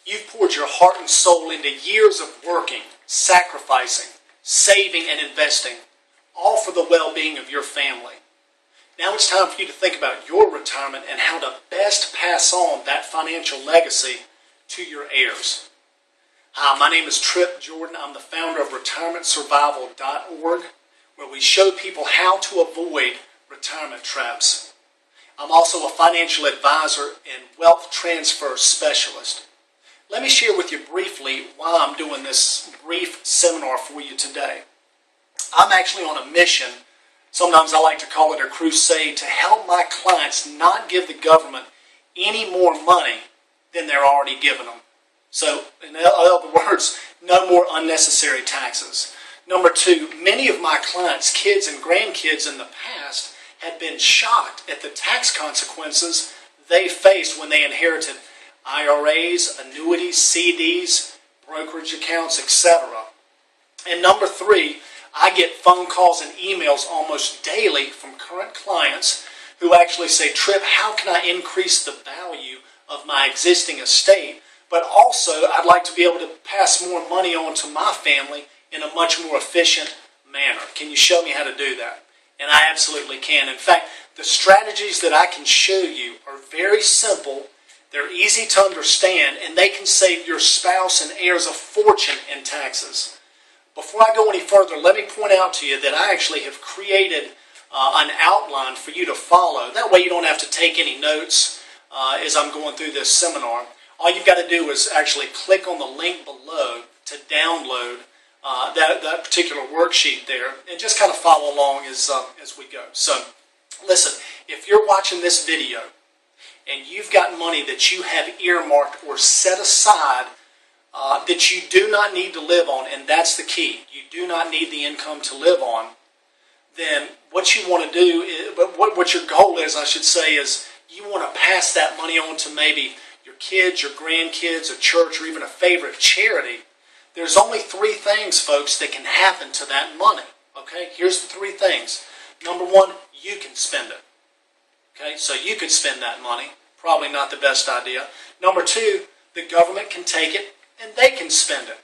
You've poured your heart and soul into years of working, sacrificing, saving, and investing, all for the well-being of your family. Now it's time for you to think about your retirement and how to best pass on that financial legacy to your heirs. Hi, my name is Trip Jordan. I'm the founder of retirementsurvival.org, where we show people how to avoid retirement traps. I'm also a financial advisor and wealth transfer specialist. Let me share with you briefly why I'm doing this brief seminar for you today. I'm actually on a mission, sometimes I like to call it a crusade, to help my clients not give the government any more money than they're already giving them. So, in other words, no more unnecessary taxes. Number two, many of my clients' kids and grandkids in the past had been shocked at the tax consequences they faced when they inherited IRAs, annuities, CDs, brokerage accounts, etc. And number three, I get phone calls and emails almost daily from current clients who actually say, Trip, how can I increase the value of my existing estate? But also, I'd like to be able to pass more money on to my family in a much more efficient manner. Can you show me how to do that? And I absolutely can. In fact, the strategies that I can show you are very simple. They're easy to understand, and they can save your spouse and heirs a fortune in taxes. Before I go any further, let me point out to you that I actually have created an outline for you to follow. That way you don't have to take any notes as I'm going through this seminar. All you've got to do is actually click on the link below to download that particular worksheet there and just kind of follow along as we go. So, listen, if you're watching this video and you've got money that you have earmarked or set aside that you do not need to live on, and that's the key, you do not need the income to live on, then what you want to do, what your goal is, I should say, is you want to pass that money on to maybe your kids, your grandkids, a church, or even a favorite charity. There's only three things, folks, that can happen to that money. Okay, here's the three things. Number one, you can spend it. Okay, so you could spend that money. Probably not the best idea. Number two, the government can take it and they can spend it.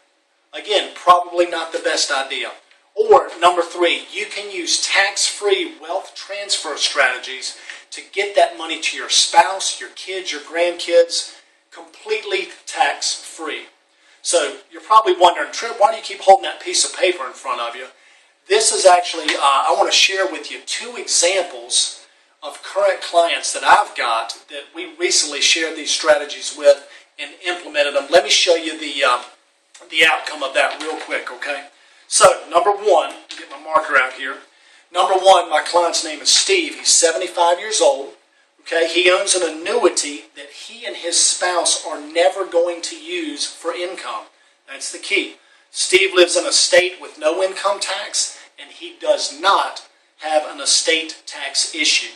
Again, probably not the best idea. Or number three, you can use tax-free wealth transfer strategies to get that money to your spouse, your kids, your grandkids, completely tax-free. So you're probably wondering, Trip, why do you keep holding that piece of paper in front of you? This is actually, I want to share with you two examples of current clients that I've got that we recently shared these strategies with and implemented them. Let me show you the outcome of that real quick, okay? So, number one, get my marker out here. Number one, my client's name is Steve. He's 75 years old. Okay, he owns an annuity that he and his spouse are never going to use for income. That's the key. Steve lives in a state with no income tax, and he does not have an estate tax issue.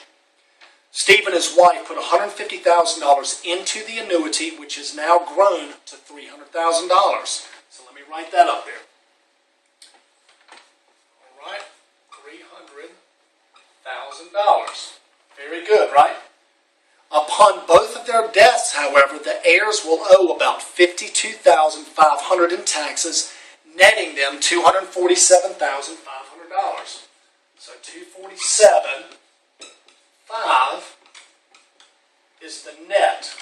Steve and his wife put $150,000 into the annuity, which has now grown to $300,000. So let me write that up there. All right, $300,000. Very good, right? Upon both of their deaths, however, the heirs will owe about $52,500 in taxes, netting them $247,500. So $247,500 is the net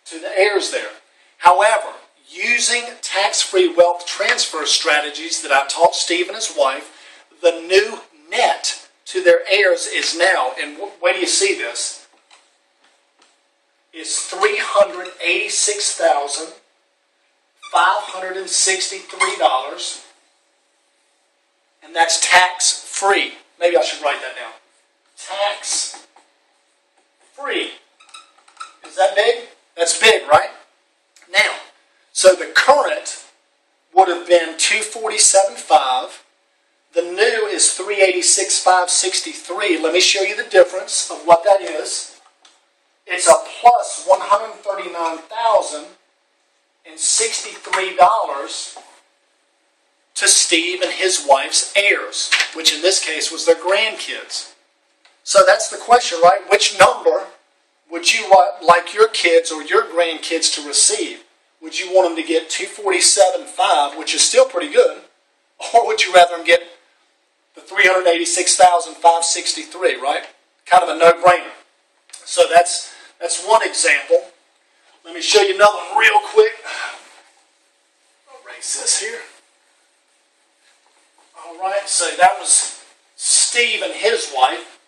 to the heirs there. However, using tax-free wealth transfer strategies that I taught Steve and his wife, the new net to their heirs is now, and where do you see this, is $386,563, and that's tax-free. Maybe I should write that down. Tax-free. Is that big? That's big, right? Now, so the current would have been $247,500. The new is $386,563. Let me show you the difference of what that is. It's a plus $139,063 to Steve and his wife's heirs, which in this case was their grandkids. So that's the question, right? Which number would you like your kids or your grandkids to receive? Would you want them to get 247.5, which is still pretty good, or would you rather them get the 386,563, right? Kind of a no-brainer. So that's one example. Let me show you another one real quick. I'll erase this here. All right, so that was Steve and his wife.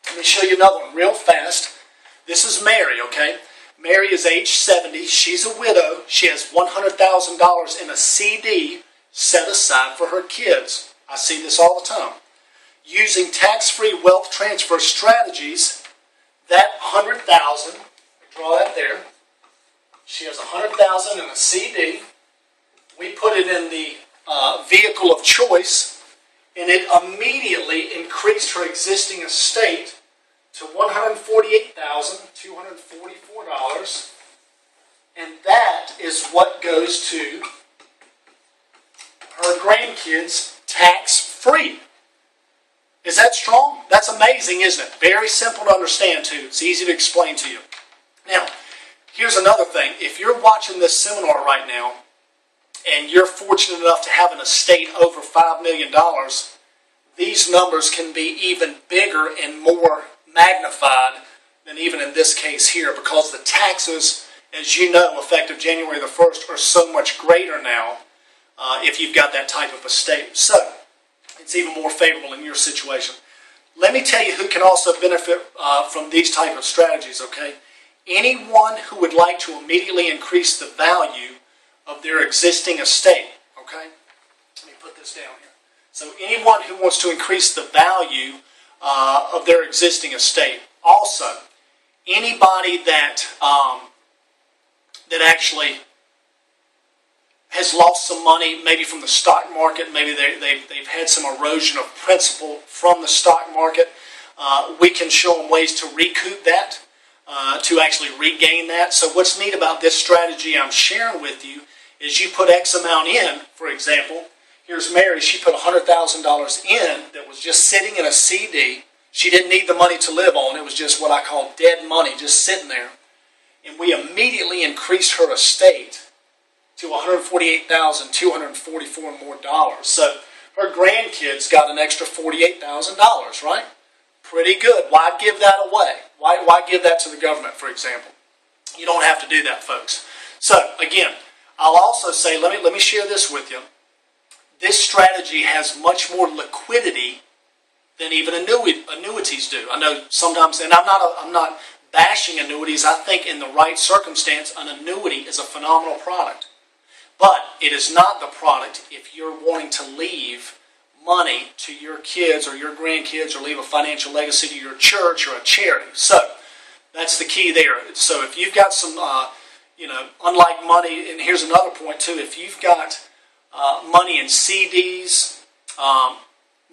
Let me show you another one real fast. This is Mary, okay? Mary is age 70. She's a widow. She has $100,000 in a CD set aside for her kids. I see this all the time. Using tax-free wealth transfer strategies, that $100,000, draw that there. She has $100,000 in a CD. We put it in the vehicle of choice, and it immediately increased her existing estate to $148,244, and that is what goes to her grandkids tax-free. Is that strong? That's amazing, isn't it? Very simple to understand, too. It's easy to explain to you. Now, here's another thing. If you're watching this seminar right now, and you're fortunate enough to have an estate over $5 million, these numbers can be even bigger and more magnified than even in this case here, because the taxes, as you know, effective January the 1st, are so much greater now if you've got that type of estate. So, it's even more favorable in your situation. Let me tell you who can also benefit from these type of strategies, okay? Anyone who would like to immediately increase the value of their existing estate, okay? Let me put this down here. So anyone who wants to increase the value of their existing estate. Also, anybody that that actually has lost some money, maybe from the stock market, maybe they've had some erosion of principal from the stock market, we can show them ways to recoup that, to actually regain that. So what's neat about this strategy I'm sharing with you is you put X amount in. For example, here's Mary. She put $100,000 in that was just sitting in a CD. She didn't need the money to live on. It was just what I call dead money, just sitting there. And we immediately increased her estate to $148,244 more dollars. So her grandkids got an extra $48,000, right? Pretty good. Why give that away? Why give that to the government, for example? You don't have to do that, folks. So again, I'll also say, let me share this with you. This strategy has much more liquidity than even annuities do. I know sometimes, and I'm not bashing annuities. I think in the right circumstance, an annuity is a phenomenal product. But it is not the product if you're wanting to leave money to your kids or your grandkids, or leave a financial legacy to your church or a charity. So that's the key there. So if you've got some, unlike money, and here's another point too, if you've got money in CDs,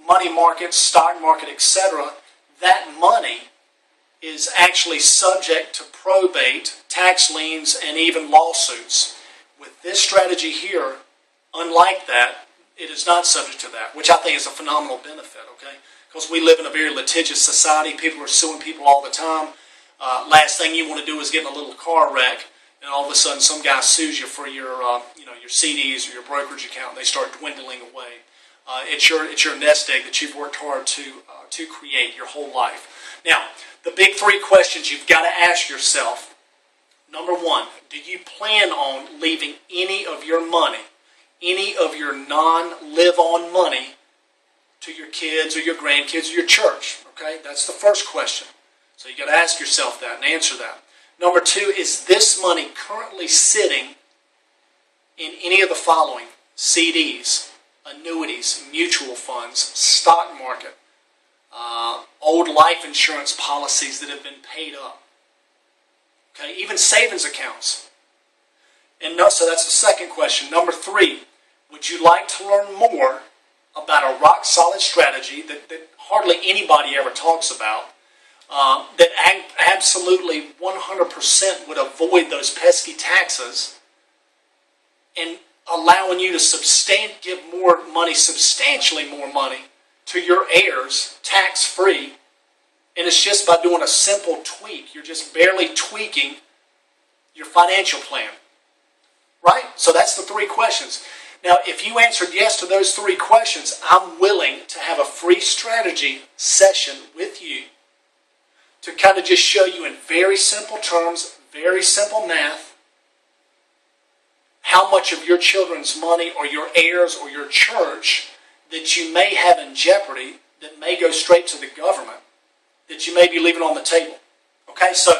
money markets, stock market, etc., that money is actually subject to probate, tax liens, and even lawsuits. With this strategy here, unlike that, it is not subject to that, which I think is a phenomenal benefit, okay? Because we live in a very litigious society. People are suing people all the time. Last thing you want to do is get in a little car wreck, and all of a sudden some guy sues you for your CDs or your brokerage account, and they start dwindling away. It's your nest egg that you've worked hard to create your whole life. Now, the big three questions you've got to ask yourself. Number one, do you plan on leaving any of your money, any of your non-live-on money, to your kids or your grandkids or your church? Okay, that's the first question. So you got to ask yourself that and answer that. Number two, is this money currently sitting in any of the following: CDs, annuities, mutual funds, stock market, old life insurance policies that have been paid up? Okay, even savings accounts. And no, so that's the second question. Number three, would you like to learn more about a rock-solid strategy that hardly anybody ever talks about, that absolutely 100% would avoid those pesky taxes and allowing you to give more money, substantially more money, to your heirs tax-free? And it's just by doing a simple tweak. You're just barely tweaking your financial plan. So that's the 3 questions. Now, if you answered yes to those 3 questions, I'm willing to have a free strategy session with you to kind of just show you in very simple terms, very simple math, how much of your children's money or your heirs or your church that you may have in jeopardy that may go straight to the government that you may be leaving on the table. Okay, so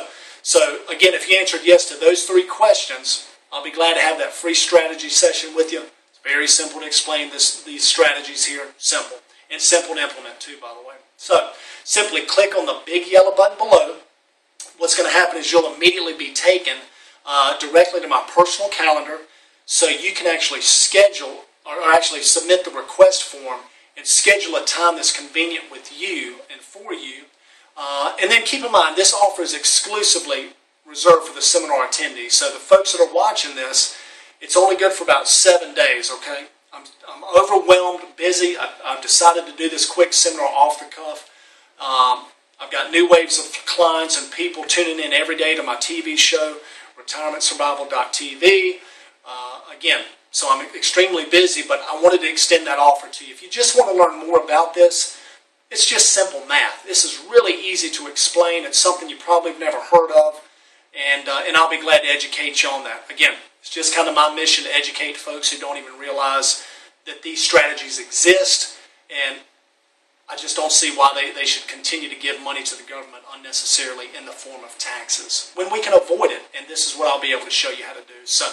again, if you answered yes to those 3 questions, I'll be glad to have that free strategy session with you. It's very simple to explain these strategies here. Simple. And simple to implement too, by the way. So simply click on the big yellow button below. What's going to happen is you'll immediately be taken directly to my personal calendar, so you can actually schedule or actually submit the request form and schedule a time that's convenient with you and for you. And then keep in mind, this offer is exclusively reserved for the seminar attendees. So the folks that are watching this, it's only good for about 7 days, okay? I'm overwhelmed, busy. I've decided to do this quick seminar off the cuff. I've got new waves of clients and people tuning in every day to my TV show, retirementsurvival.tv. Again, so I'm extremely busy, but I wanted to extend that offer to you. If you just want to learn more about this, it's just simple math. This is really easy to explain. It's something you probably have never heard of, and I'll be glad to educate you on that. Again, it's just kind of my mission to educate folks who don't even realize that these strategies exist, and I just don't see why they should continue to give money to the government unnecessarily in the form of taxes when we can avoid it, and this is what I'll be able to show you how to do. So,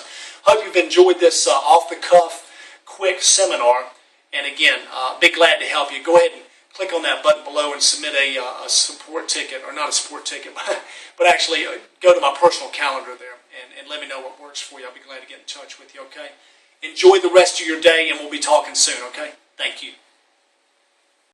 hope you've enjoyed this off-the-cuff, quick seminar, and again, be glad to help you. Go ahead and click on that button below and submit a support ticket, or not a support ticket, but actually go to my personal calendar there and let me know what works for you. I'll be glad to get in touch with you, okay? Enjoy the rest of your day, and we'll be talking soon, okay? Thank you.